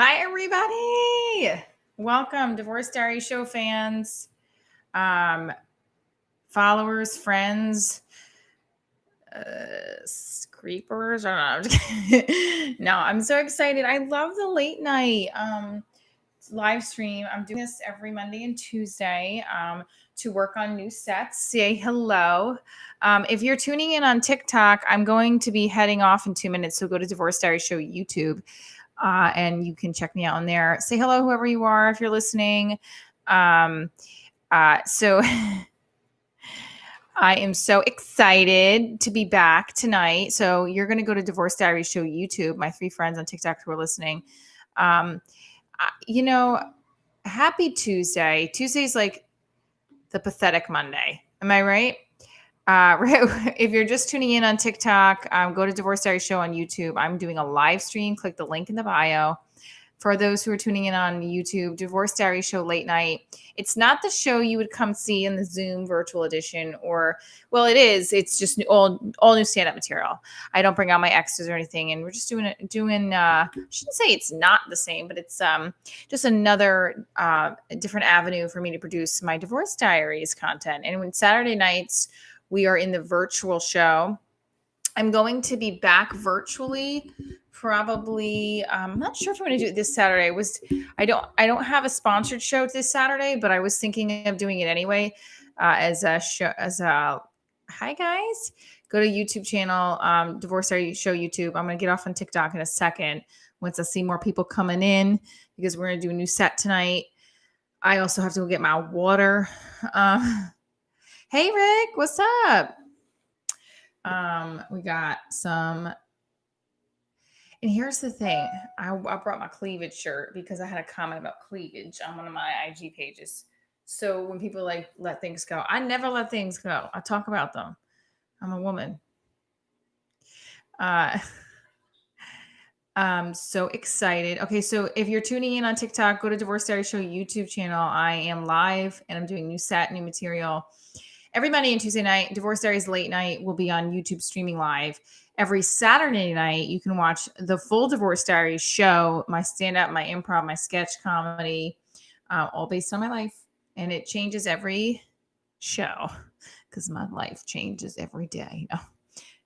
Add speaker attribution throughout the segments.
Speaker 1: Hi, everybody. Welcome, Divorce Diary Show fans, followers, friends, creepers. I don't know. No, I'm so excited. I love the late night live stream. I'm doing this every Monday and Tuesday to work on new sets. Say hello. If you're tuning in on TikTok, I'm going to be heading off in 2 minutes. So go to Divorce Diary Show YouTube. And you can check me out on there. Say hello, whoever you are, if you're listening. So I am so excited to be back tonight. So you're going to go to Divorce Diaries Show YouTube, my 3 friends on TikTok who are listening. Happy Tuesday. Tuesday's like the pathetic Monday. Am I right? If you're just tuning in on TikTok, go to Divorce Diary Show on YouTube. I'm doing a live stream. Click the link in the bio. For those who are tuning in on YouTube, Divorce Diary Show late night. It's not the show you would come see in the Zoom virtual edition, it is. It's just all new stand-up material. I don't bring out my extras or anything, and we're just doing. I shouldn't say it's not the same, but it's just another different avenue for me to produce my Divorce Diaries content. And when Saturday nights we are in the virtual show, I'm going to be back virtually. Probably, I'm not sure if I'm going to do it this Saturday. I don't have a sponsored show this Saturday, but I was thinking of doing it anyway as a show. Hi guys, go to YouTube channel, Divorce Diary Show YouTube. I'm going to get off on TikTok in a second once I see more people coming in because we're going to do a new set tonight. I also have to go get my water. Hey Rick, what's up? We got some. And here's the thing. I brought my cleavage shirt because I had a comment about cleavage on one of my IG pages. So when people let things go, I never let things go. I talk about them. I'm a woman. I'm so excited. Okay, so if you're tuning in on TikTok, go to Divorce Diary Show YouTube channel. I am live and I'm doing new material. Every Monday and Tuesday night, Divorce Diaries late night will be on YouTube streaming live. Every Saturday night, you can watch the full Divorce Diaries show, my stand-up, my improv, my sketch comedy, all based on my life. And it changes every show because my life changes every day.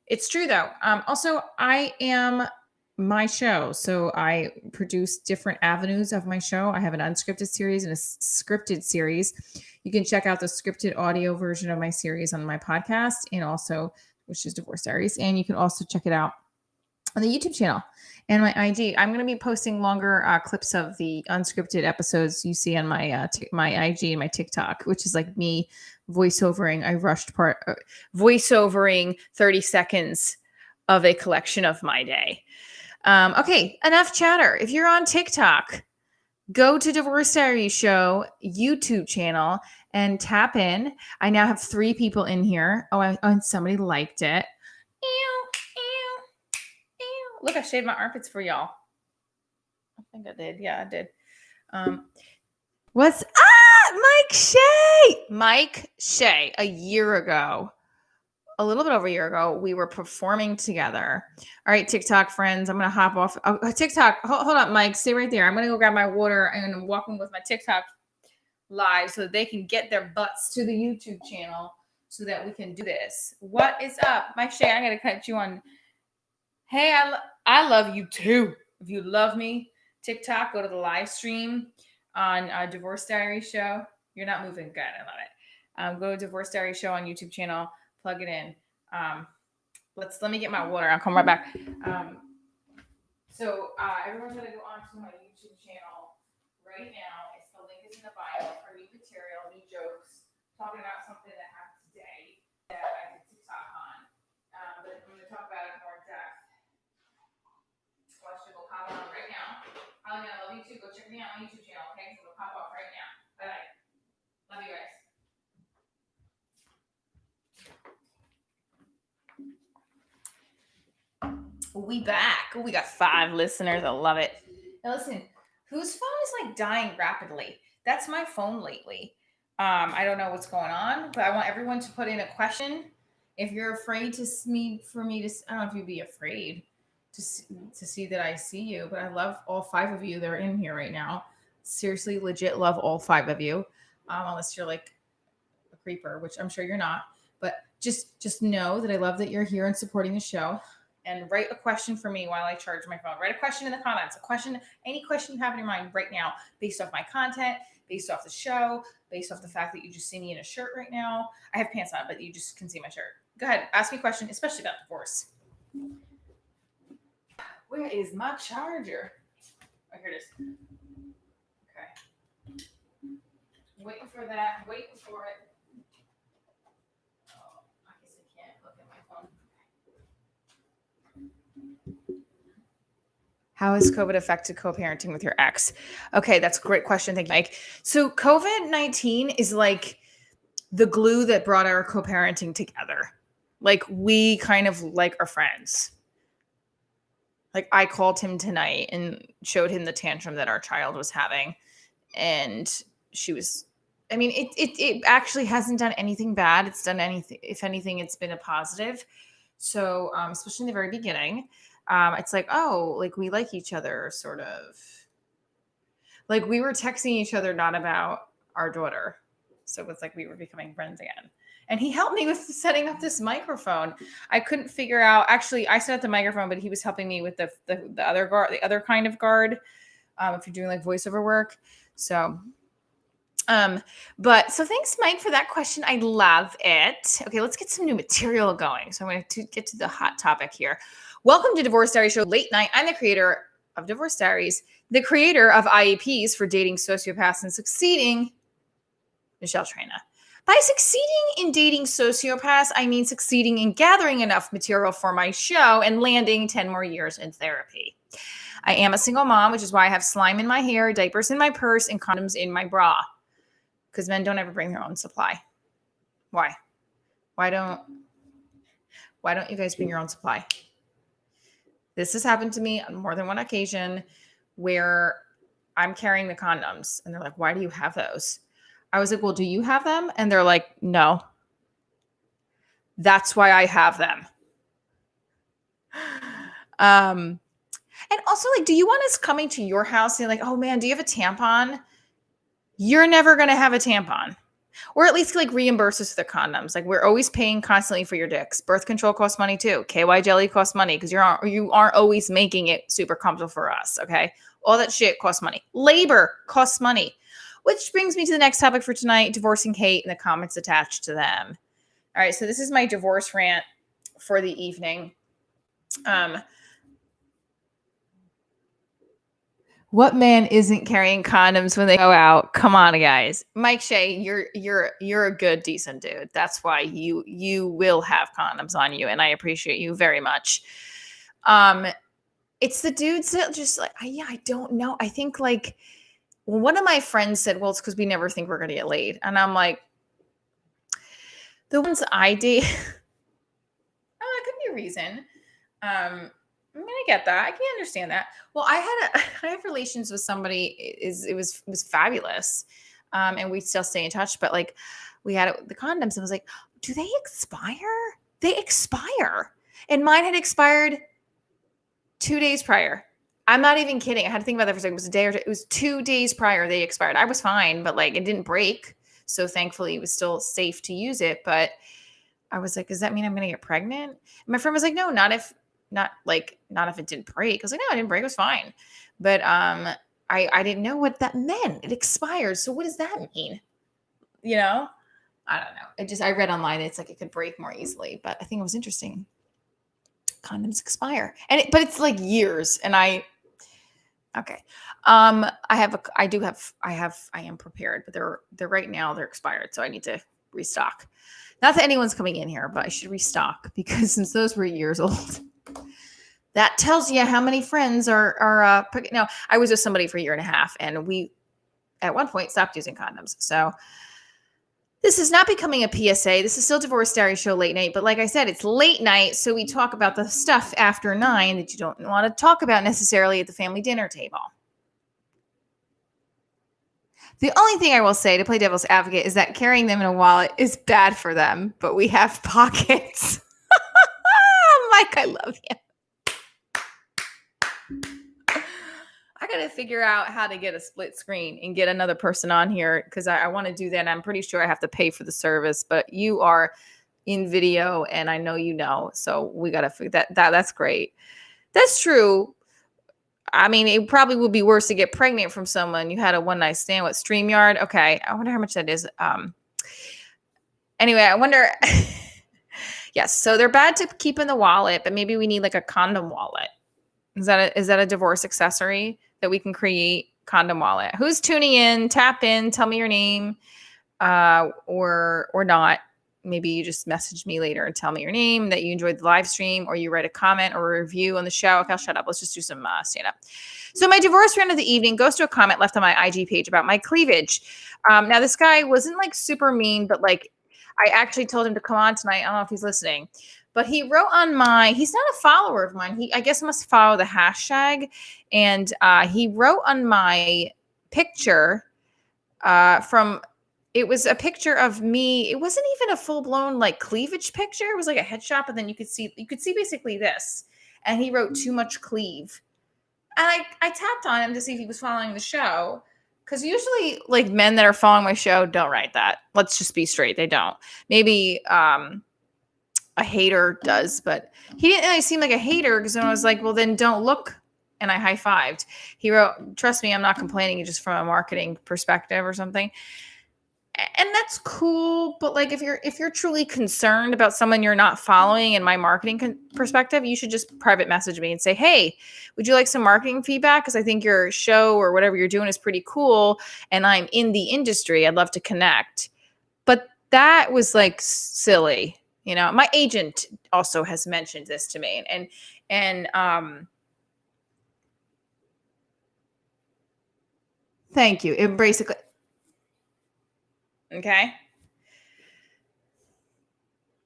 Speaker 1: It's true, though. Also, I am my show. So I produce different avenues of my show. I have an unscripted series and a scripted series. You can check out the scripted audio version of my series on my podcast and also, which is Divorce Diaries. And you can also check it out on the YouTube channel and my IG. I'm going to be posting longer clips of the unscripted episodes you see on my my IG and my TikTok, which is like me voiceovering. I rushed voiceovering 30 seconds of a collection of my day. Okay, enough chatter. If you're on TikTok, go to Divorce Diary Show YouTube channel and tap in. I now have 3 people in here. And somebody liked it. Ew, ew, ew. Look, I shaved my armpits for y'all. I think I did. Yeah, I did. What's up, Mike Shea? Mike Shea, a year ago. A little bit over a year ago, we were performing together. All right, TikTok friends, I'm going to hop off. TikTok, hold up, Mike. Stay right there. I'm going to go grab my water and I'm walking with my TikTok live so that they can get their butts to the YouTube channel so that we can do this. What is up? Mike Shea, I got to cut you on. Hey, I love you too. If you love me, TikTok, go to the live stream on Divorce Diary Show. You're not moving. Good. I love it. Go to Divorce Diary Show on YouTube channel. Plug it in. Let me get my water. I'll come right back. Everyone's gonna go onto my YouTube channel right now. The link is in the bio for new material, new jokes, talking about something that happened today that I did TikTok on. But I'm gonna talk about it more in depth. Watch it. We'll pop on right now. Holly, I love you too. Go check me out on my YouTube channel. Okay, so we'll pop off right now. Bye bye. Love you guys. We back. We got 5 listeners. I love it. Now listen, whose phone is like dying rapidly? That's my phone lately. I don't know what's going on, but I want everyone to put in a question. If you're afraid for me to, I don't know if you'd be afraid to see that I see you, but I love all 5 of you that are in here right now. Seriously, legit love all 5 of you. Unless you're like a creeper, which I'm sure you're not. But just know that I love that you're here and supporting the show. And write a question for me while I charge my phone. Write a question in the comments. A question, any question you have in your mind right now, based off my content, based off the show, based off the fact that you just see me in a shirt right now. I have pants on, but you just can see my shirt. Go ahead, ask me a question, especially about divorce. Where is my charger? Oh, here it is. Okay. Waiting for that. Waiting for it. Oh, I guess I can't look at my phone. How has COVID affected co-parenting with your ex? Okay, that's a great question. Thank you, Mike. So COVID-19 is like the glue that brought our co-parenting together. Like we kind of like are friends. Like I called him tonight and showed him the tantrum that our child was having. And she was, I mean, it actually hasn't done anything bad. It's done anything, if anything, it's been a positive. So especially in the very beginning, it's like, oh, like we like each other, sort of. Like we were texting each other, not about our daughter. So it was like we were becoming friends again. And he helped me with setting up this microphone. I couldn't figure out. Actually, I set up the microphone, but he was helping me with the other guard, the other kind of guard. If you're doing like voiceover work. So, but so thanks, Mike, for that question. I love it. Okay, let's get some new material going. So I'm going to get to the hot topic here. Welcome to Divorce Diaries Show Late Night. I'm the creator of Divorce Diaries, the creator of IEPs for dating sociopaths and succeeding, Michelle Trina. By succeeding in dating sociopaths, I mean succeeding in gathering enough material for my show and landing 10 more years in therapy. I am a single mom, which is why I have slime in my hair, diapers in my purse, and condoms in my bra. Because men don't ever bring their own supply. Why? Why don't you guys bring your own supply? This has happened to me on more than one occasion where I'm carrying the condoms and they're like, why do you have those? I was like, well, do you have them? And they're like, no. That's why I have them. And also, like, do you want us coming to your house and like, oh man, do you have a tampon? You're never going to have a tampon. Or at least like reimburse us for the condoms. Like we're always paying constantly for your dicks. Birth control costs money too. KY jelly costs money because you aren't always making it super comfortable for us. Okay. All that shit costs money. Labor costs money. Which brings me to the next topic for tonight, divorcing hate and the comments attached to them. All right. So this is my divorce rant for the evening. What man isn't carrying condoms when they go out? Come on, guys. Mike Shea, you're a good, decent dude. That's why you will have condoms on you, and I appreciate you very much. It's the dudes that just like, I don't know. I think like one of my friends said, well, it's because we never think we're gonna get laid. And I'm like, the ones I date, oh, that could be a reason. I mean, I get that. I can understand that. Well, I have relations with somebody. It was fabulous, and we still stay in touch. But like, we had the condoms, and I was like, do they expire? They expire, and mine had expired 2 days prior. I'm not even kidding. I had to think about that for a second. It was a day or two. It was 2 days prior they expired. I was fine, but like it didn't break, so thankfully it was still safe to use it. But I was like, does that mean I'm going to get pregnant? And my friend was like, no, not if it didn't break. I was like, no, it didn't break. It was fine. But I didn't know what that meant. It expired. So what does that mean? You know, I don't know. I read online. It's like it could break more easily, but I think it was interesting. Condoms expire, but it's like years. And I am prepared, but they're right now they're expired. So I need to restock. Not that anyone's coming in here, but I should restock because since those were years old. That tells you how many friends are now, I was with somebody for a year and a half, and we, at one point, stopped using condoms. So this is not becoming a PSA. This is still Divorce Diaries Show Late Night. But like I said, it's late night, so we talk about the stuff after 9 that you don't want to talk about necessarily at the family dinner table. The only thing I will say to play devil's advocate is that carrying them in a wallet is bad for them, but we have pockets. Mike, I love you. got to figure out how to get a split screen and get another person on here because I want to do that. And I'm pretty sure I have to pay for the service, but you are in video and I know you know. So we got to figure that's great. That's true. I mean, it probably would be worse to get pregnant from someone you had a one night stand with. StreamYard. Okay. I wonder how much that is. Anyway, I wonder. Yes. So they're bad to keep in the wallet, but maybe we need like a condom wallet. Is that a divorce accessory that we can create? Condom wallet. Who's tuning in? Tap in. Tell me your name, or not. Maybe you just message me later and tell me your name, that you enjoyed the live stream, or you write a comment or a review on the show. Okay, I'll shut up. Let's just do some stand up. So my divorce friend of the evening goes to a comment left on my IG page about my cleavage. Now this guy wasn't like super mean, but like I actually told him to come on tonight. I don't know if he's listening. But he wrote on he's not a follower of mine. I guess must follow the hashtag. And he wrote on my picture it was a picture of me. It wasn't even a full blown like cleavage picture. It was like a headshot, but then you could see basically this. And he wrote too much cleave. And I tapped on him to see if he was following the show. Because usually like men that are following my show don't write that. Let's just be straight. They don't. Maybe a hater does, but he didn't really seem like a hater because I was like, well, then don't look. And I high-fived. He wrote, trust me, I'm not complaining, just from a marketing perspective or something. And that's cool. But like, if you're truly concerned about someone you're not following in my marketing perspective, you should just private message me and say, hey, would you like some marketing feedback? Because I think your show or whatever you're doing is pretty cool. And I'm in the industry. I'd love to connect. But that was like silly. You know, my agent also has mentioned this to me, and thank you. It basically, okay.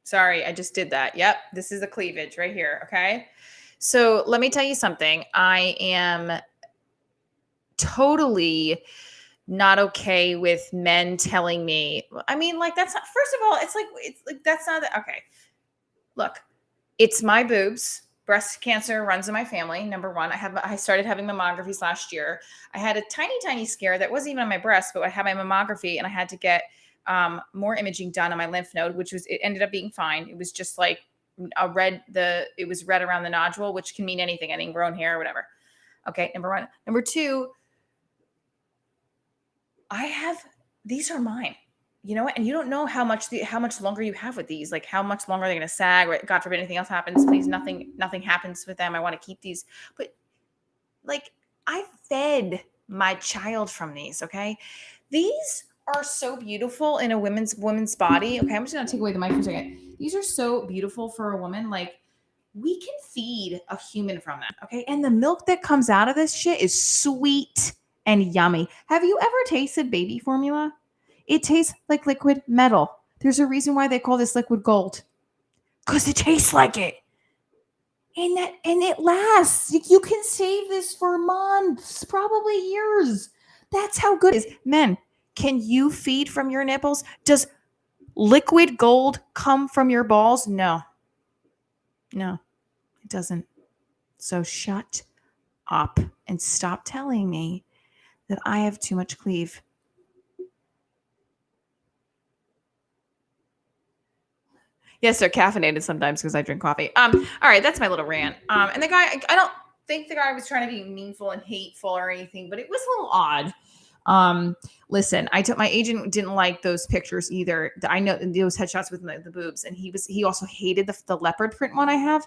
Speaker 1: Sorry, I just did that. Yep, this is the cleavage right here. Okay, so let me tell you something. I am totally not okay with men telling me. I mean, like that's not. First of all, it's like that's not okay. Look, it's my boobs. Breast cancer runs in my family. Number one, I started having mammographies last year. I had a tiny scare that wasn't even on my breast, but I had my mammography and I had to get more imaging done on my lymph node, it ended up being fine. It was just like it was red around the nodule, which can mean anything, any grown hair or whatever. Okay, number one. Number two, these are mine. You know what? And you don't know how much longer you have with these. Like how much longer they're going to sag. Or God forbid anything else happens. Please, nothing happens with them. I want to keep these. But like I fed my child from these. Okay, these are so beautiful in a woman's body. Okay, I'm just going to take away the mic for a second. These are so beautiful for a woman. Like we can feed a human from them. Okay, and the milk that comes out of this shit is sweet and yummy. Have you ever tasted baby formula? It tastes like liquid metal. There's a reason why they call this liquid gold. Because it tastes like it. And it lasts. You can save this for months, probably years. That's how good it is. Men, can you feed from your nipples? Does liquid gold come from your balls? No, it doesn't. So shut up and stop telling me that I have too much cleave. Yes, they're caffeinated sometimes because I drink coffee. All right, that's my little rant. And the guy, I don't think the guy was trying to be meanful and hateful or anything, but it was a little odd. Listen, my agent didn't like those pictures either. I know those headshots with the boobs, and he also hated the leopard print one I have.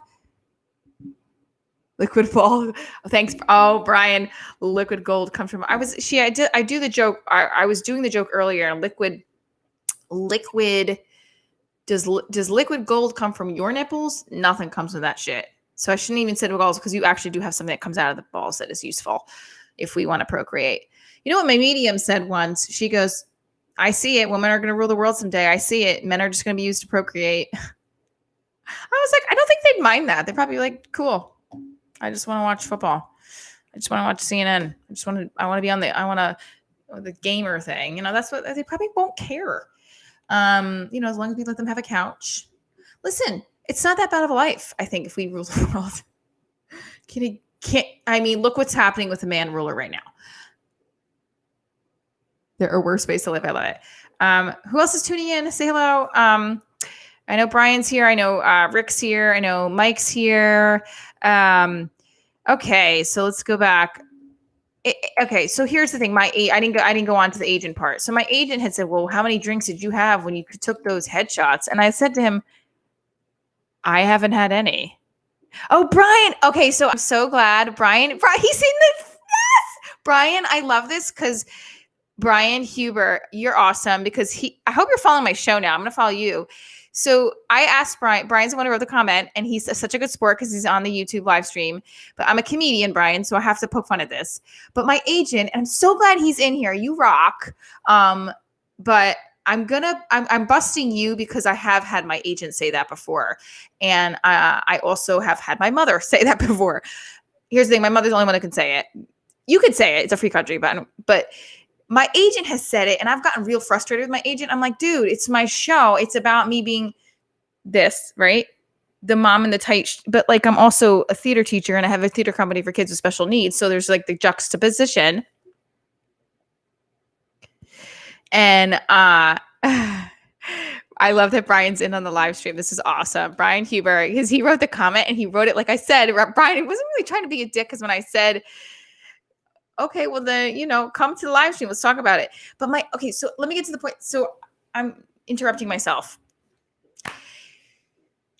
Speaker 1: Liquid ball. Thanks. Oh, Brian, liquid gold comes from. I do the joke. I was doing the joke earlier. Liquid. Does liquid gold come from your nipples? Nothing comes from that shit. So I shouldn't even say balls because you actually do have something that comes out of the balls that is useful if we want to procreate. You know what my medium said once? She goes, I see it. Women are going to rule the world someday. I see it. Men are just going to be used to procreate. I was like, I don't think they'd mind that. They'd probably be like, cool. I just want to watch football. I just want to watch CNN. I want to be on the gamer thing. You know, that's what they probably won't care. You know, as long as we let them have a couch. Listen, it's not that bad of a life, I think, if we rule the world. Can look what's happening with the man ruler right now. There are worse ways to live. I love it. Who else is tuning in? Say hello. I know Brian's here. I know Rick's here. I know Mike's here. Okay, so let's go back. Okay, so here's the thing. I didn't go on to the agent part. So my agent had said, "Well, how many drinks did you have when you took those headshots?" And I said to him, "I haven't had any." Oh, Brian. Okay, so I'm so glad Brian, he's in this. Yes, Brian. I love this because Brian Huber, you're awesome because I hope you're following my show now. I'm going to follow you. So I asked Brian's the one who wrote the comment, and he's such a good sport because he's on the YouTube live stream. But I'm a comedian, Brian, so I have to poke fun at this. But my agent, and I'm so glad he's in here. You rock. But I'm busting you because I have had my agent say that before. And I also have had my mother say that before. Here's the thing. My mother's the only one who can say it. You could say it. It's a free country, but my agent has said it, and I've gotten real frustrated with my agent. I'm like, dude, it's my show. It's about me being this, right? The mom in the tight, but like I'm also a theater teacher and I have a theater company for kids with special needs. So there's like the juxtaposition. And I love that Brian's in on the live stream. This is awesome. Brian Huber, because he wrote the comment and he wrote it like I said. Brian wasn't really trying to be a dick because when I said, okay, well then, come to the live stream. Let's talk about it. But so let me get to the point. So I'm interrupting myself.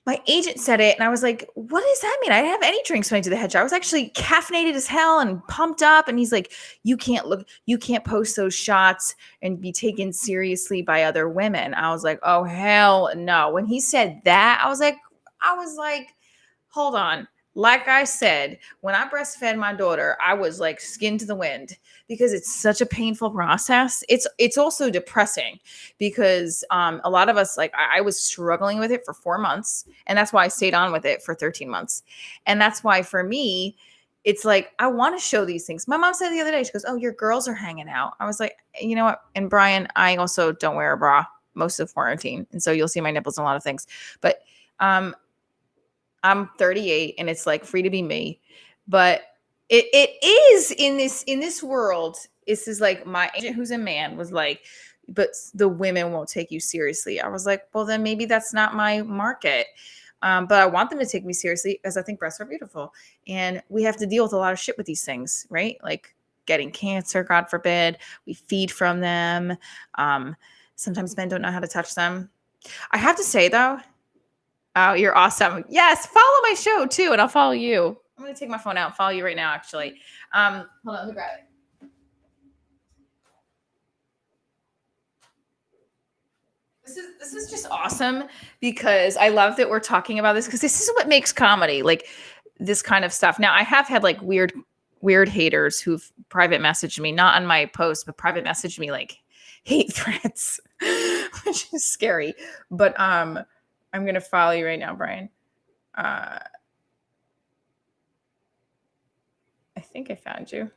Speaker 1: My agent said it and I was like, what does that mean? I didn't have any drinks when I did the headshot. I was actually caffeinated as hell and pumped up. And he's like, you can't post those shots and be taken seriously by other women. I was like, oh, hell no. When he said that, I was like, hold on. Like I said, when I breastfed my daughter, I was like skin to the wind because it's such a painful process. It's also depressing because a lot of us, like I was struggling with it for 4 months, and that's why I stayed on with it for 13 months. And that's why for me, it's like I want to show these things. My mom said the other day, she goes, "Oh, your girls are hanging out." I was like, you know what? And Brian, I also don't wear a bra most of quarantine, and so you'll see my nipples and a lot of things. But I'm 38 and it's like free to be me. But it is in this world. This is like my agent who's a man was like, but the women won't take you seriously. I was like, well, then maybe that's not my market. But I want them to take me seriously because I think breasts are beautiful. And we have to deal with a lot of shit with these things, right? Like getting cancer, God forbid. We feed from them. Sometimes men don't know how to touch them. I have to say though, oh, you're awesome. Yes, follow my show too, and I'll follow you. I'm going to take my phone out and follow you right now, actually. Hold on, let me grab it. This is just awesome because I love that we're talking about this because this is what makes comedy, like this kind of stuff. Now, I have had like weird haters who've private messaged me, not on my post, but private messaged me like hate threats, which is scary. But I'm going to follow you right now, Brian. I think I found you.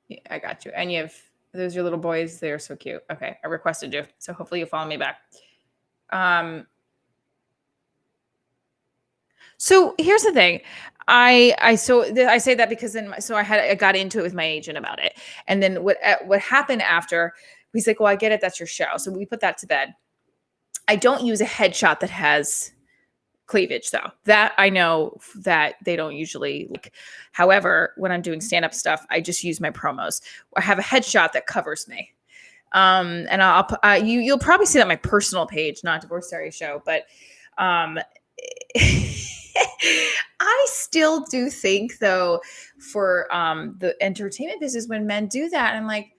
Speaker 1: Yeah, I got you. And those are your little boys. They're so cute. Okay. I requested you. So hopefully you'll follow me back. So here's the thing. I say that because I got into it with my agent about it. And then what happened after, he's like, well, I get it. That's your show. So we put that to bed. I don't use a headshot that has cleavage though. That I know that they don't usually like. However, when I'm doing stand-up stuff, I just use my promos. I have a headshot that covers me. And you'll probably see that on my personal page, not Divorce Diaries show, but I still do think though for the entertainment business when men do that, I'm like,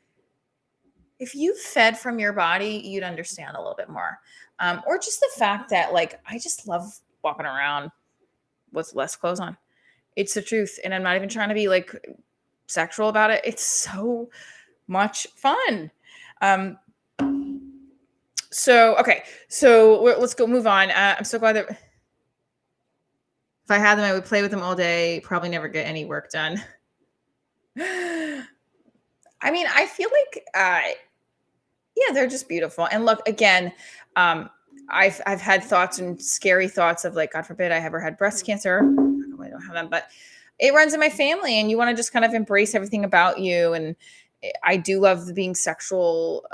Speaker 1: if you fed from your body, you'd understand a little bit more. Or just the fact that like I just love walking around with less clothes on. It's the truth. And I'm not even trying to be like sexual about it. It's so much fun. Okay. So let's go move on. I'm so glad that if I had them, I would play with them all day, probably never get any work done. I mean, I feel like, yeah, they're just beautiful. And look, again, I've had thoughts and scary thoughts of like, God forbid I ever had breast cancer. I don't have them, but it runs in my family, and you want to just kind of embrace everything about you. And I do love being sexual,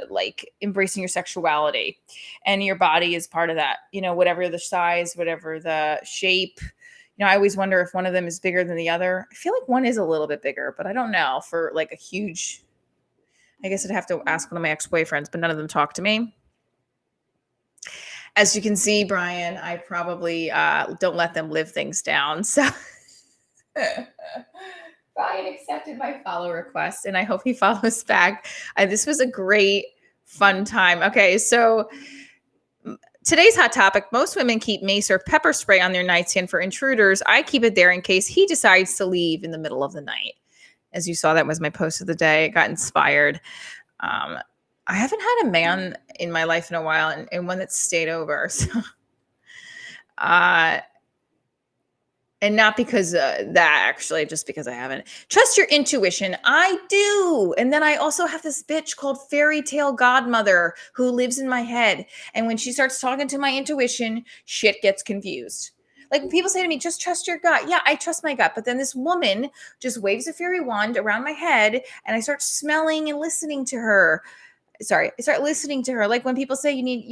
Speaker 1: like embracing your sexuality, and your body is part of that. Whatever the size, whatever the shape. I always wonder if one of them is bigger than the other. I feel like one is a little bit bigger, but I don't know for like a huge. I guess I'd have to ask one of my ex-boyfriends, but none of them talk to me. As you can see, Brian, I probably don't let them live things down. So Brian accepted my follow request, and I hope he follows back. This was a great, fun time. Okay, so today's hot topic: most women keep mace or pepper spray on their nightstand for intruders. I keep it there in case he decides to leave in the middle of the night. As you saw, that was my post of the day. It got inspired. I haven't had a man in my life in a while, and one that stayed over. So, and not because that, actually, just because I haven't. Trust your intuition. I do. And then I also have this bitch called Fairy Tale Godmother who lives in my head. And when she starts talking to my intuition, shit gets confused. Like when people say to me, just trust your gut. Yeah, I trust my gut. But then this woman just waves a fairy wand around my head, and I start smelling and listening to her. I start listening to her. Like when people say you need,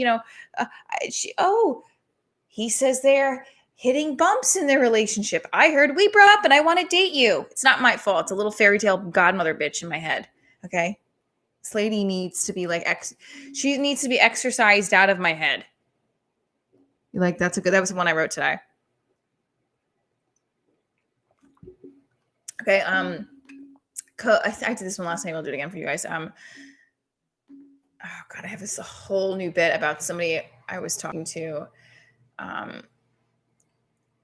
Speaker 1: he says they're hitting bumps in their relationship. I heard we broke up and I want to date you. It's not my fault. It's a little fairy tale godmother bitch in my head. Okay. This lady needs to be she needs to be exorcised out of my head. That was the one I wrote today. Okay. I did this one last night. I'll do it again for you guys. Oh God, I have this whole new bit about somebody I was talking to.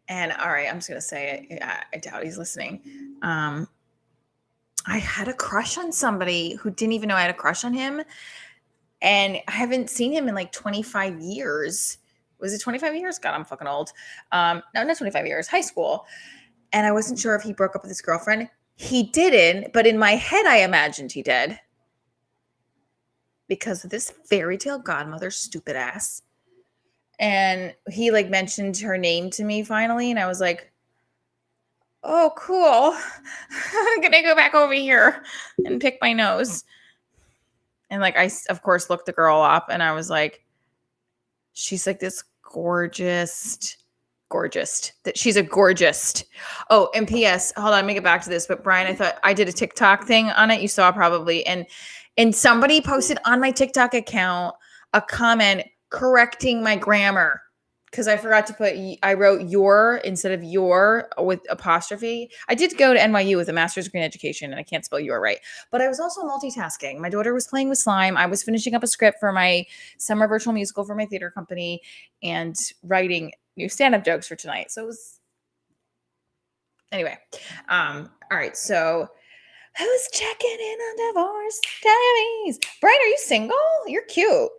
Speaker 1: And all right, I'm just going to say it. I doubt he's listening. I had a crush on somebody who didn't even know I had a crush on him. And I haven't seen him in like 25 years. Was it 25 years? God, I'm fucking old. No, not 25 years, high school. And I wasn't sure if he broke up with his girlfriend. He didn't, but in my head, I imagined he did. Because of this fairy tale godmother, stupid ass. And he like mentioned her name to me finally. And I was like, oh, cool. I'm going to go back over here and pick my nose. And like, I, of course, looked the girl up, and I was like, she's like this gorgeous, that she's a gorgeous. Oh, and P.S. Hold on, let me get back to this. But Brian, I thought I did a TikTok thing on it. You saw probably. And somebody posted on my TikTok account a comment correcting my grammar. Because I forgot to I wrote your instead of your with apostrophe. I did go to NYU with a master's degree in education, and I can't spell your right. But I was also multitasking. My daughter was playing with slime. I was finishing up a script for my summer virtual musical for my theater company and writing new stand-up jokes for tonight. So it was, anyway. All right. So who's checking in on Divorce Diaries? Brian, are you single? You're cute.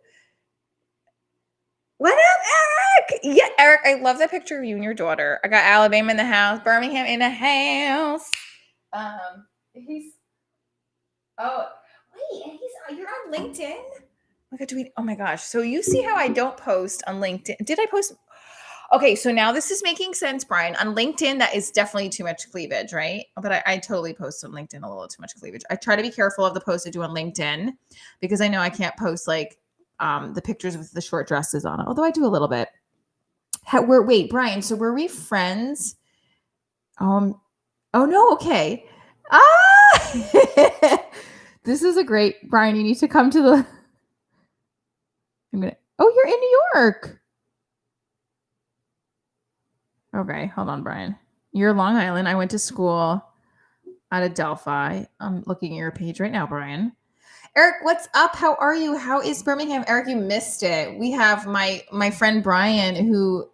Speaker 1: What up, Eric? Yeah, Eric, I love that picture of you and your daughter. I got Alabama in the house, Birmingham in the house. You're on LinkedIn? Oh my gosh. So you see how I don't post on LinkedIn. Did I post? Okay, so now this is making sense, Brian. On LinkedIn, that is definitely too much cleavage, right? But I totally post on LinkedIn a little too much cleavage. I try to be careful of the posts I do on LinkedIn because I know I can't post like the pictures with the short dresses on it, although I do a little bit. Wait, Brian, so were we friends? Oh no, okay. This is a great, Brian, you need to come to the, you're in New York. Okay, hold on, Brian. You're Long Island. I went to school out of Delphi. I'm looking at your page right now, Brian. Eric, what's up? How are you? How is Birmingham? Eric, you missed it. We have my friend Brian who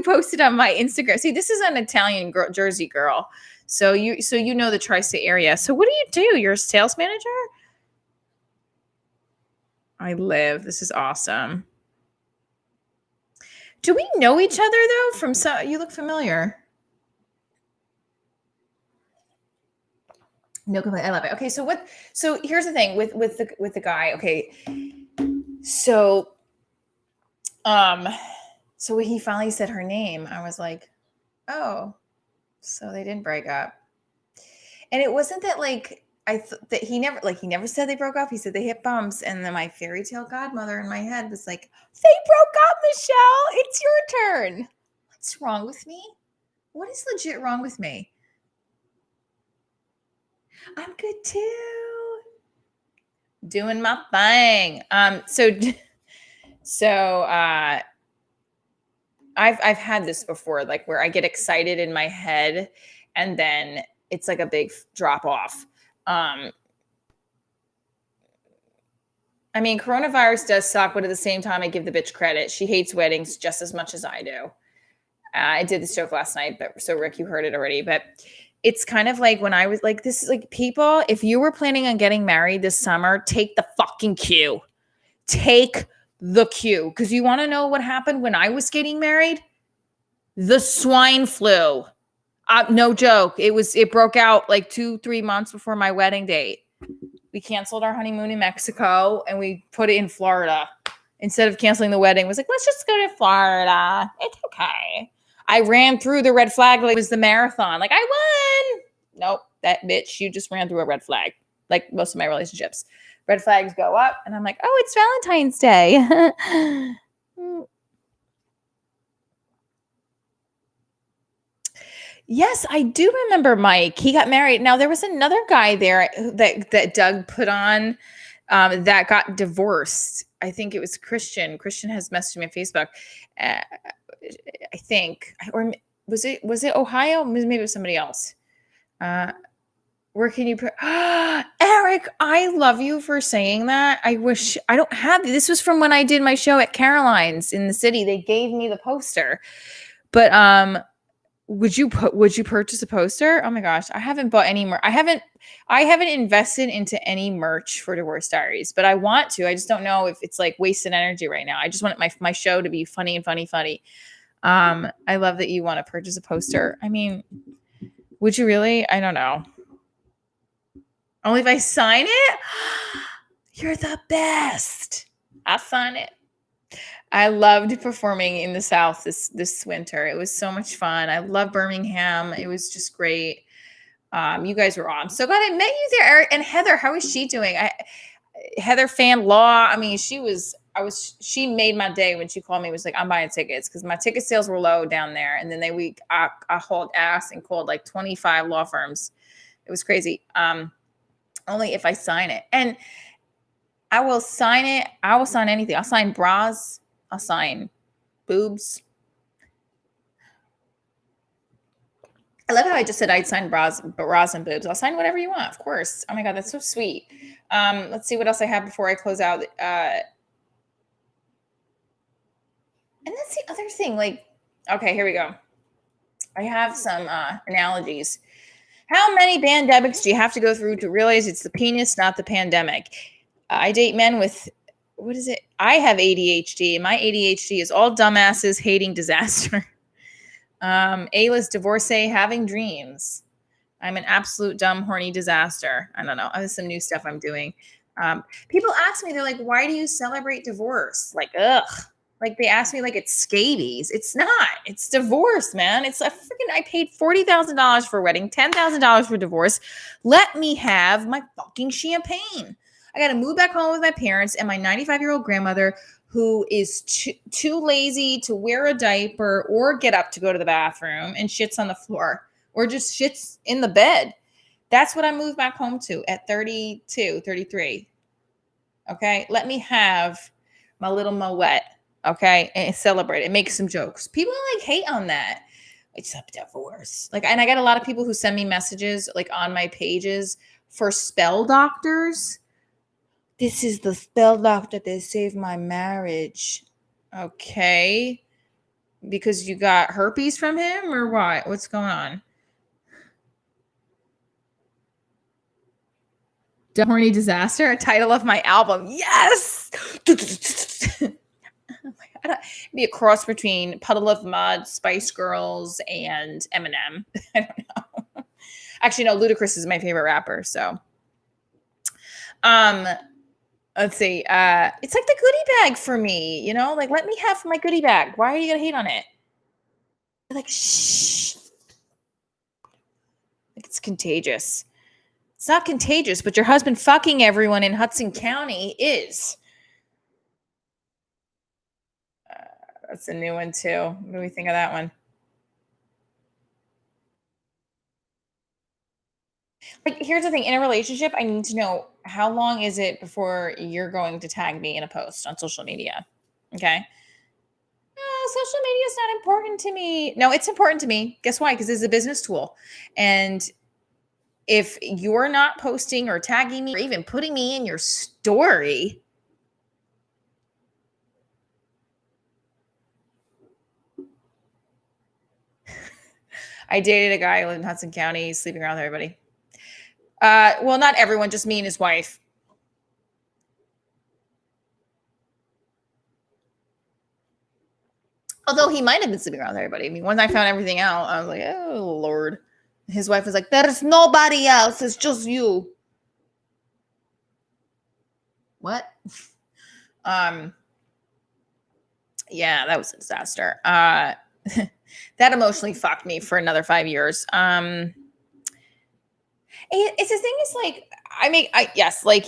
Speaker 1: posted on my Instagram. See, this is an Italian girl, Jersey girl. So you know the tri-state area. So what do? You're a sales manager? I live. This is awesome. Do we know each other though? You look familiar. No complaint. I love it. Okay, so here's the thing with the guy. Okay, so Um, so when he finally said her name, I was like, oh, so they didn't break up. And it wasn't that like that he never said they broke up. He said they hit bumps, and then my fairy tale godmother in my head was like, "They broke up, Michelle. It's your turn." What's wrong with me? What is legit wrong with me? I'm good too. Doing my thing. So I've had this before, like where I get excited in my head, and then it's like a big drop off. I mean, coronavirus does suck, but at the same time, I give the bitch credit. She hates weddings just as much as I do. I did this joke last night, but so Rick, you heard it already. But it's kind of like when I was like, this is like people, if you were planning on getting married this summer, take the fucking cue. Take the cue. Because you want to know what happened when I was getting married? The swine flu. No joke. It broke out like 2-3 months before my wedding date. We canceled our honeymoon in Mexico and we put it in Florida. Instead of canceling the wedding, it was like, let's just go to Florida. It's okay. I ran through the red flag like it was the marathon. Like, I won. Nope, that bitch, you just ran through a red flag. Like most of my relationships. Red flags go up, and I'm like, oh, it's Valentine's Day. Yes, I do remember Mike. He got married. Now there was another guy there that Doug put on that got divorced. I think it was Christian. Christian has messaged me on Facebook. Uh, I think, or was it Ohio? Maybe it was somebody else. Where can you put Eric? I love you for saying that. I wish I don't have this. Was from when I did my show at Caroline's in the city. They gave me the poster, but would you purchase a poster? Oh my gosh, I haven't bought any more. I haven't invested into any merch for Divorce Diaries, but I want to. I just don't know if it's like wasted energy right now. I just want my show to be funny and funny. I love that you want to purchase a poster. I mean, would you really? I don't know. Only if I sign it? You're the best. I'll sign it. I loved performing in the South this winter. It was so much fun. I love Birmingham. It was just great. You guys were on. So glad I met you there, Eric. And Heather, how is she doing? Heather Fan Law. I mean, she made my day when she called me. It was like, I'm buying tickets because my ticket sales were low down there. And then I hauled ass and called like 25 law firms. It was crazy. Only if I sign it. And I will sign it. I will sign anything. I'll sign bras. I'll sign boobs. I love how I just said I'd sign bras and boobs. I'll sign whatever you want, of course. Oh my God, that's so sweet. Let's see what else I have before I close out. And that's the other thing. Like, okay, here we go. I have some analogies. How many pandemics do you have to go through to realize it's the penis, not the pandemic? I date men with, what is it? I have ADHD, and my ADHD is all dumbasses hating disaster. A-list divorcee having dreams. I'm an absolute dumb, horny disaster. I don't know. I have some new stuff I'm doing. People ask me, they're like, why do you celebrate divorce? Like, ugh. Like they ask me like it's scabies. It's not. It's divorce, man. It's a freaking, I paid $40,000 for a wedding, $10,000 for divorce. Let me have my fucking champagne. I got to move back home with my parents and my 95-year-old grandmother who is too lazy to wear a diaper or get up to go to the bathroom and shits on the floor or just shits in the bed. That's what I moved back home to at 32, 33. Okay. Let me have my little Moet. Okay. And celebrate it. Make some jokes. People like hate on that. It's a divorce. Like, and I got a lot of people who send me messages like on my pages for spell doctors. This is the spell doctor that saved my marriage. Okay. Because you got herpes from him or what? What's going on? Horny Disaster, a title of my album. Yes. It'd be a cross between Puddle of Mud, Spice Girls, and Eminem. I don't know. Actually, no, Ludacris is my favorite rapper. So, Let's see. It's like the goodie bag for me, like let me have my goodie bag. Why are you gonna hate on it? Like, shh. Like it's contagious. It's not contagious, but your husband fucking everyone in Hudson County is. That's a new one too. What do we think of that one? Like, here's the thing. In a relationship, I need to know how long is it before you're going to tag me in a post on social media. Okay. Oh, social media is not important to me. No, it's important to me. Guess why? Because it's a business tool. And if you're not posting or tagging me or even putting me in your story, I dated a guy who lived in Hudson County, sleeping around with everybody. Well, not everyone, just me and his wife. Although he might have been sleeping around with everybody. I mean, once I found everything out, I was like, oh Lord. His wife was like, there's nobody else. It's just you. What? Um, yeah, that was a disaster. That emotionally fucked me for another 5 years. It's the thing is like yes, like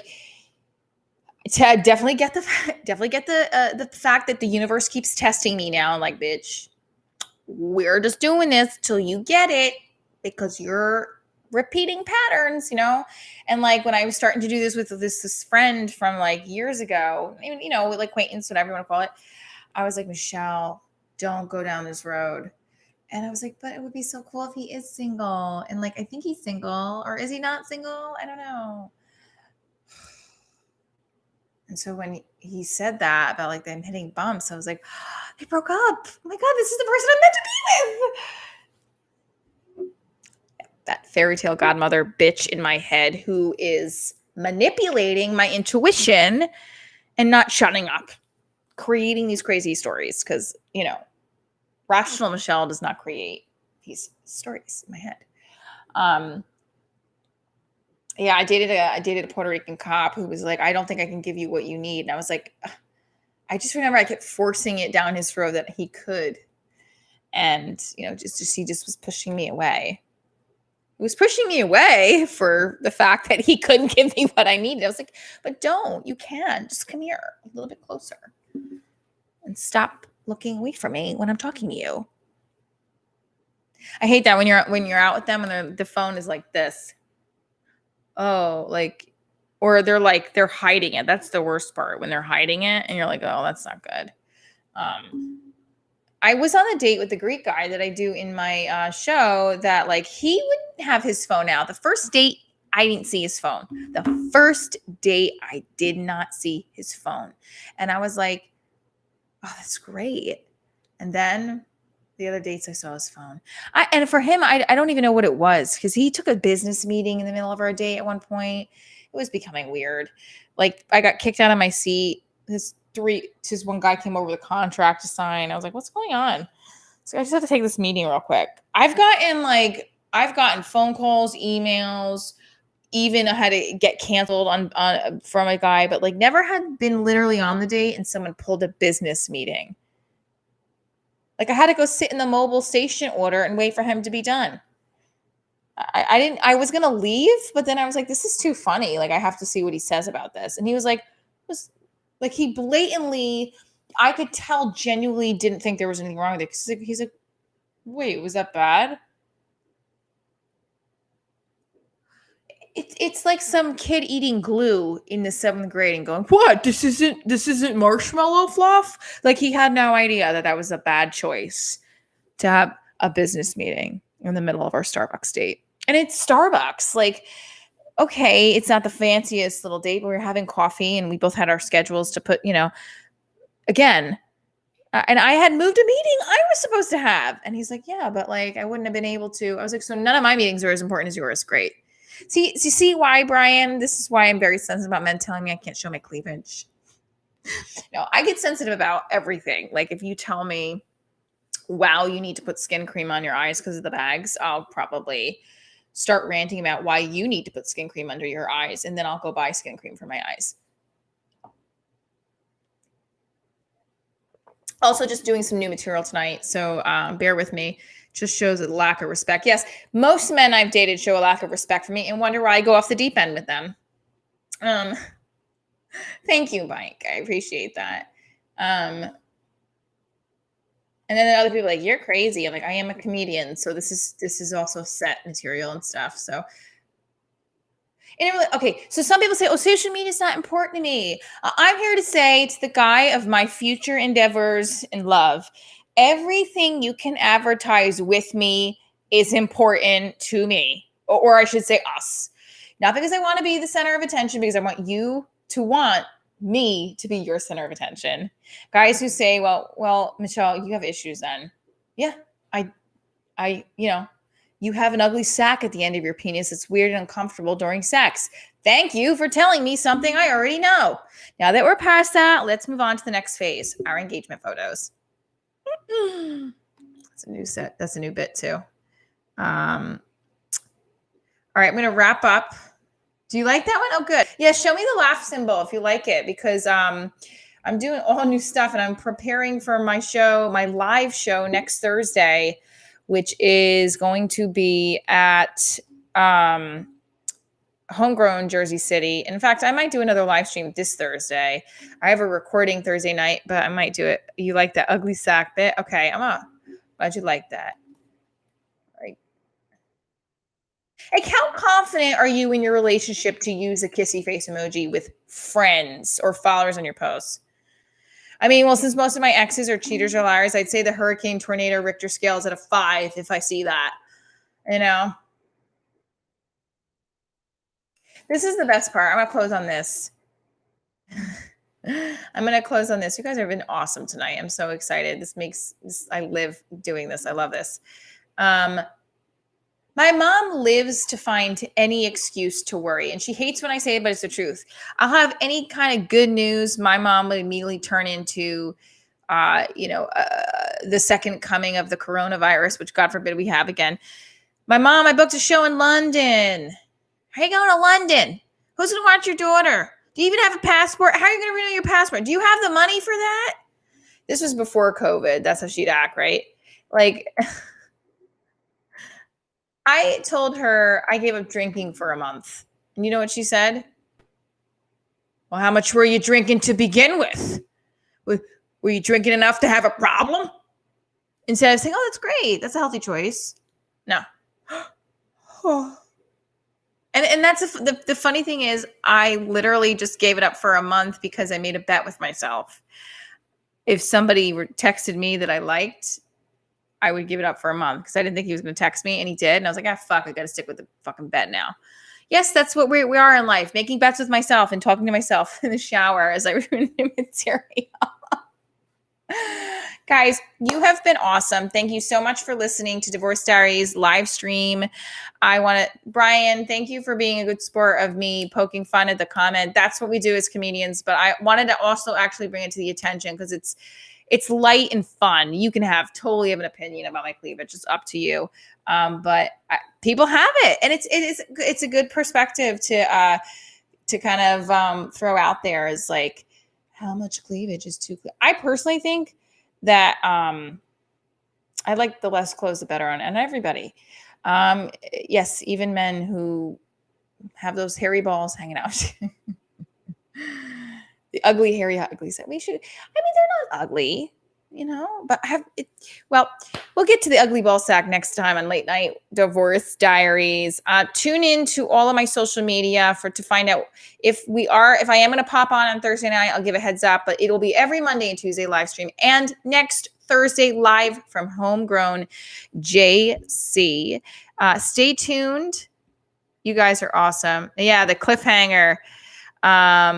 Speaker 1: to definitely get the fact that the universe keeps testing me now. Like, bitch, we're just doing this till you get it because you're repeating patterns. And like when I was starting to do this with this friend from like years ago, with like acquaintance, whatever you want to call it, I was like, Michelle, don't go down this road. And I was like, but it would be so cool if he is single. And like, I think he's single, or is he not single? I don't know. And so when he said that about like them hitting bumps, I was like, they broke up. Oh my God, this is the person I'm meant to be with. That fairy tale godmother bitch in my head who is manipulating my intuition and not shutting up, creating these crazy stories. Because, rational Michelle does not create these stories in my head. Yeah, I dated a Puerto Rican cop who was like, I don't think I can give you what you need. And I was like, ugh. I just remember I kept forcing it down his throat that he could. And, he just was pushing me away. He was pushing me away for the fact that he couldn't give me what I needed. I was like, but don't, you can. Just come here a little bit closer and stop looking away from me when I'm talking to you. I hate that when you're out with them and the phone is like this. Oh, like, or they're hiding it. That's the worst part, when they're hiding it and you're like, oh, that's not good. I was on a date with the Greek guy that I do in my show that like he wouldn't have his phone out. The first date, I didn't see his phone. The first date, I did not see his phone. And I was like, oh, that's great. And then the other dates, I saw his phone. And for him, I don't even know what it was, because he took a business meeting in the middle of our date at one point. It was becoming weird. Like, I got kicked out of my seat. This one guy came over the contract to sign. I was like, what's going on? So I just have to take this meeting real quick. I've gotten phone calls, emails, even I had to get canceled on from a guy, but like never had been literally on the date and someone pulled a business meeting. Like, I had to go sit in the mobile station order and wait for him to be done. I was going to leave, but then I was like, this is too funny. Like, I have to see what he says about this. And he was like, he blatantly, I could tell, genuinely didn't think there was anything wrong with it. He's like, wait, was that bad? It's like some kid eating glue in the 7th grade and going, what? This isn't marshmallow fluff? Like, he had no idea that was a bad choice to have a business meeting in the middle of our Starbucks date. And it's Starbucks. Like, okay, it's not the fanciest little date, but we were having coffee and we both had our schedules to put, again. And I had moved a meeting I was supposed to have. And he's like, yeah, but like, I wouldn't have been able to. I was like, so none of my meetings are as important as yours. Great. See why, Brian? This is why I'm very sensitive about men telling me I can't show my cleavage. No, I get sensitive about everything. Like, if you tell me, wow, you need to put skin cream on your eyes because of the bags, I'll probably start ranting about why you need to put skin cream under your eyes. And then I'll go buy skin cream for my eyes. Also, just doing some new material tonight, so bear with me. Just shows a lack of respect. Yes, most men I've dated show a lack of respect for me and wonder why I go off the deep end with them. Um, Thank you, Mike. I appreciate that. And then other people are like, you're crazy. I'm like, I am a comedian, so this is also set material and stuff. So and it really, okay, so some people say, oh, social media is not important to me. I'm here to say to the guy of my future endeavors in love, everything you can advertise with me is important to me, or I should say us. Not because I want to be the center of attention, because I want you to want me to be your center of attention. Guys who say, well, Michelle, you have issues then. Yeah, I you have an ugly sack at the end of your penis. It's weird and uncomfortable during sex. Thank you for telling me something I already know. Now that we're past that, let's move on to the next phase, our engagement photos. That's a new set. That's a new bit too. All right, I'm going to wrap up. Do you like that one? Oh, good. Yeah, show me the laugh symbol if you like it, because I'm doing all new stuff and I'm preparing for my show, my live show next Thursday, which is going to be at Homegrown Jersey City. In fact, I might do another live stream this Thursday. I have a recording Thursday night, but I might do it. You like that ugly sack bit? Okay, glad you like that. Right. Like, how confident are you in your relationship to use a kissy face emoji with friends or followers on your posts? I mean, well, since most of my exes are cheaters or liars, I'd say the hurricane, tornado, Richter scale is at a 5 if I see that. You know, this is the best part. I'm going to close on this. I'm going to close on this. You guys have been awesome tonight. I'm so excited. I live doing this. I love this. My mom lives to find any excuse to worry, and she hates when I say it, but it's the truth. I'll have any kind of good news. My mom would immediately turn into, the second coming of the coronavirus, which God forbid we have again. My mom, I booked a show in London. How are you going to London? Who's going to watch your daughter? Do you even have a passport? How are you going to renew your passport? Do you have the money for that? This was before COVID. That's how she'd act, right? Like, I told her I gave up drinking for a month. And you know what she said? Well, how much were you drinking to begin with? Were you drinking enough to have a problem? Instead of saying, oh, that's great. That's a healthy choice. No. And that's the funny thing is, I literally just gave it up for a month because I made a bet with myself. If somebody texted me that I liked, I would give it up for a month because I didn't think he was going to text me, and he did. And I was like, fuck, I got to stick with the fucking bet now. Yes, that's what we are in life, making bets with myself and talking to myself in the shower as I ruin the material. Guys, you have been awesome. Thank you so much for listening to Divorce Diaries live stream. Brian, thank you for being a good sport of me poking fun at the comment. That's what we do as comedians. But I wanted to also actually bring it to the attention because it's light and fun. You can totally have an opinion about my cleavage. It's up to you. But people have it, and it's a good perspective to kind of throw out there as like, how much cleavage is too clear. I personally think that I like the less clothes, the better on everybody. Yes, even men who have those hairy balls hanging out. The ugly, hairy, ugly set. They're not ugly, but we'll get to the ugly ball sack next time on Late Night Divorce Diaries. Tune in to all of my social media to find out if I am going to pop on Thursday night. I'll give a heads up, but it'll be every Monday and Tuesday live stream, and next Thursday live from Homegrown JC. Stay tuned. You guys are awesome. Yeah, the cliffhanger.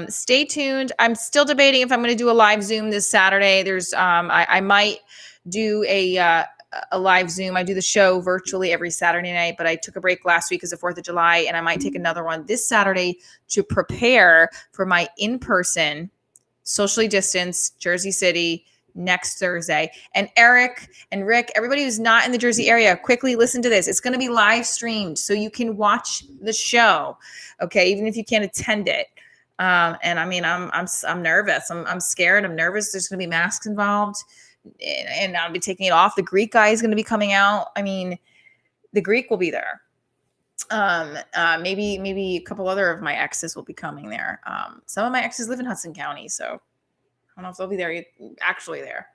Speaker 1: Stay tuned. I'm still debating if I'm going to do a live Zoom this Saturday. I might do a live Zoom. I do the show virtually every Saturday night, but I took a break last week because of 4th of July, and I might take another one this Saturday to prepare for my in-person, socially distanced Jersey City next Thursday. And Eric and Rick, everybody who's not in the Jersey area, quickly listen to this. It's going to be live streamed so you can watch the show. Okay. Even if you can't attend it. And I mean, I'm nervous. I'm scared. I'm nervous. There's going to be masks involved. and I'll be taking it off. The Greek guy is going to be coming out. I mean, the Greek will be there. Maybe a couple other of my exes will be coming there. Some of my exes live in Hudson County, so I don't know if they'll be there actually there.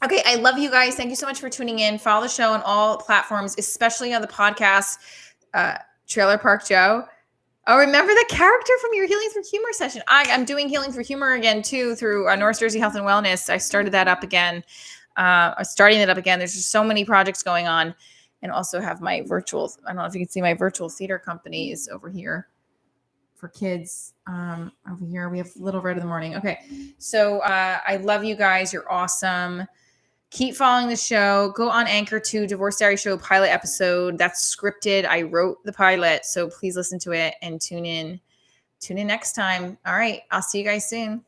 Speaker 1: Okay, I love you guys. Thank you so much for tuning in. Follow the show on all platforms, especially on the podcast, Trailer Park Joe. Oh, remember the character from your Healing Through Humor session? I'm doing Healing Through Humor again, too, through North Jersey Health and Wellness. I started that up again. I'm starting it up again. There's just so many projects going on. And also have my virtual, I don't know if you can see my virtual theater company is over here for kids. Over here, we have Little Red in the Morning. Okay, so I love you guys. You're awesome. Keep following the show. Go on Anchor to Divorce Diary Show pilot episode. That's scripted. I wrote the pilot, so please listen to it and tune in. Tune in next time. All right, I'll see you guys soon.